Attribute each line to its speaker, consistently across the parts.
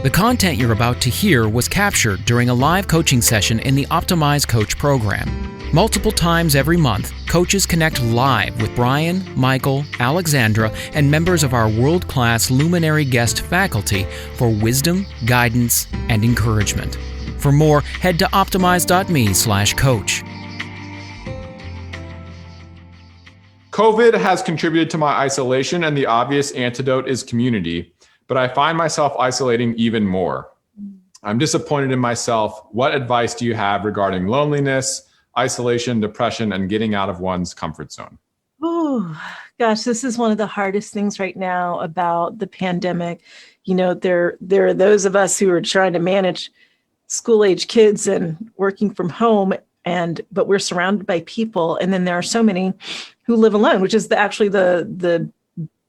Speaker 1: The content you're about to hear was captured during a live coaching session in the Optimize Coach program. Multiple times every month, coaches connect live with Brian, Michael, Alexandra, and members of our world-class luminary guest faculty for wisdom, guidance, and encouragement. For more, head to optimize.me/coach.
Speaker 2: COVID has contributed to my isolation, and the obvious antidote is community, but I find myself isolating even more. I'm disappointed in myself. What advice do you have regarding loneliness, isolation, depression, and getting out of one's comfort zone?
Speaker 3: Oh, gosh, this is one of the hardest things right now about the pandemic. You know, there are those of us who are trying to manage school-age kids and working from home, but we're surrounded by people. And then there are so many who live alone, which is actually the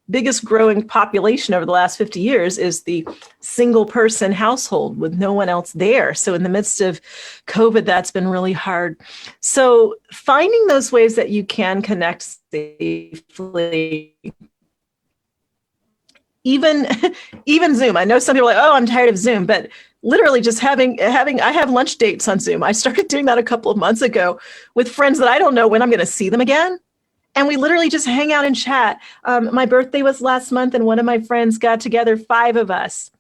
Speaker 3: biggest growing population over the last 50 years is the single person household with no one else there. So in the midst of COVID, that's been really hard. So finding those ways that you can connect safely, even Zoom. I know some people are like, oh, I'm tired of Zoom, but literally just I have lunch dates on Zoom. I started doing that a couple of months ago with friends that I don't know when I'm going to see them again. And we literally just hang out and chat. My birthday was last month, and one of my friends got together, 5 of us,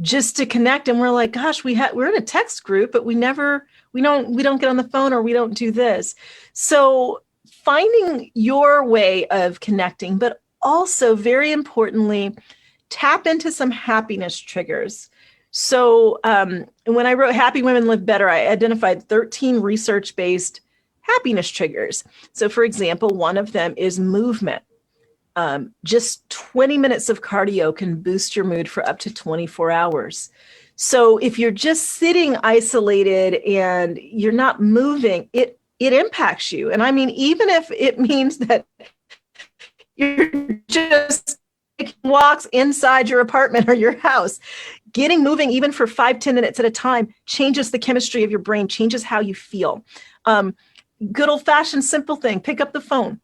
Speaker 3: just to connect. And we're like, gosh, we're in a text group, but we don't get on the phone, or we don't do this. So finding your way of connecting, but also very importantly, tap into some happiness triggers. So when I wrote Happy Women Live Better, I identified 13 research-based happiness triggers. So for example, one of them is movement. Just 20 minutes of cardio can boost your mood for up to 24 hours. So if you're just sitting isolated and you're not moving, it impacts you. And I mean, even if it means that you're just taking walks inside your apartment or your house, getting moving even for 5-10 minutes at a time changes the chemistry of your brain, changes how you feel. Good old-fashioned simple thing, pick up the phone.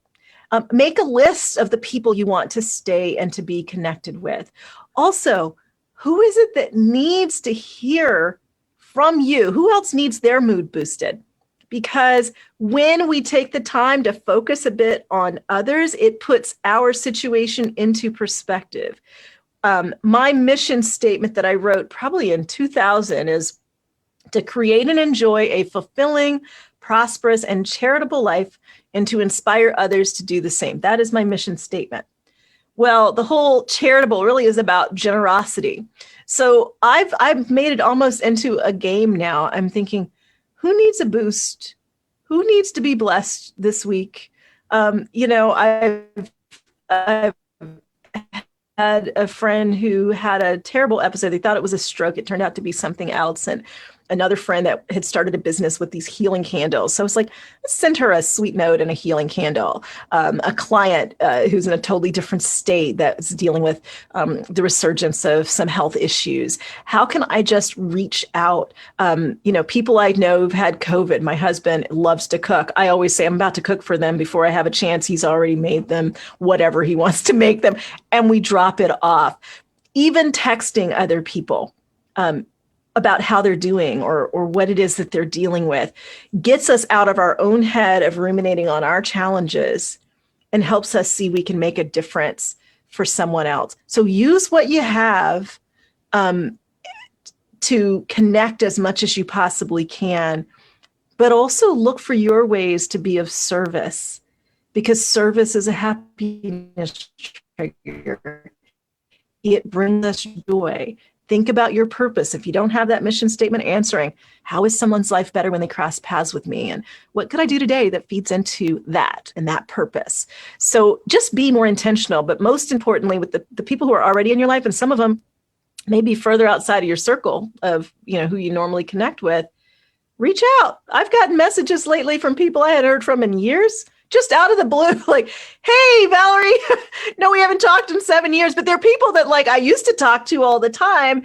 Speaker 3: Make a list of the people you want to stay and to be connected with. Also, who is it that needs to hear from you? Who else needs their mood boosted? Because when we take the time to focus a bit on others, it puts our situation into perspective. My mission statement that I wrote probably in 2000 is to create and enjoy a fulfilling, prosperous, and charitable life, and to inspire others to do the same. That is my mission statement. Well, the whole charitable really is about generosity. So I've made it almost into a game now. I'm thinking, who needs a boost? Who needs to be blessed this week? I've had a friend who had a terrible episode. They thought it was a stroke. It turned out to be something else. And another friend that had started a business with these healing candles. So it's like, let's send her a sweet note and a healing candle. A client who's in a totally different state that's dealing with the resurgence of some health issues. How can I just reach out? People I know who've had COVID. My husband loves to cook. I always say I'm about to cook for them before I have a chance. He's already made them whatever he wants to make them. And we drop it off. Even texting other people about how they're doing or what it is that they're dealing with gets us out of our own head of ruminating on our challenges and helps us see we can make a difference for someone else. So use what you have to connect as much as you possibly can, but also look for your ways to be of service, because service is a happiness trigger. It brings us joy. Think about your purpose. If you don't have that mission statement answering, how is someone's life better when they cross paths with me? And what could I do today that feeds into that and that purpose? So just be more intentional, but most importantly, with the people who are already in your life, and some of them may be further outside of your circle of, who you normally connect with, reach out. I've gotten messages lately from people I hadn't heard from in years, just out of the blue, like, hey, Valerie, no, we haven't talked in 7 years, but there are people that I used to talk to all the time.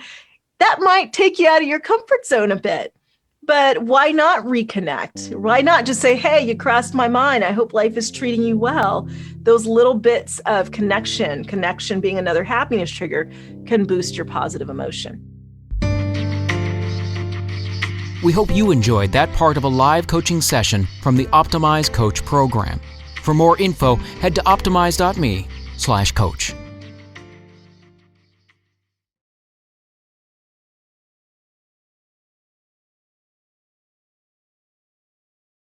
Speaker 3: That might take you out of your comfort zone a bit, but why not reconnect? Why not just say, hey, you crossed my mind. I hope life is treating you well. Those little bits of connection being another happiness trigger, can boost your positive emotion.
Speaker 1: We hope you enjoyed that part of a live coaching session from the Optimize Coach program. For more info, head to optimize.me/coach.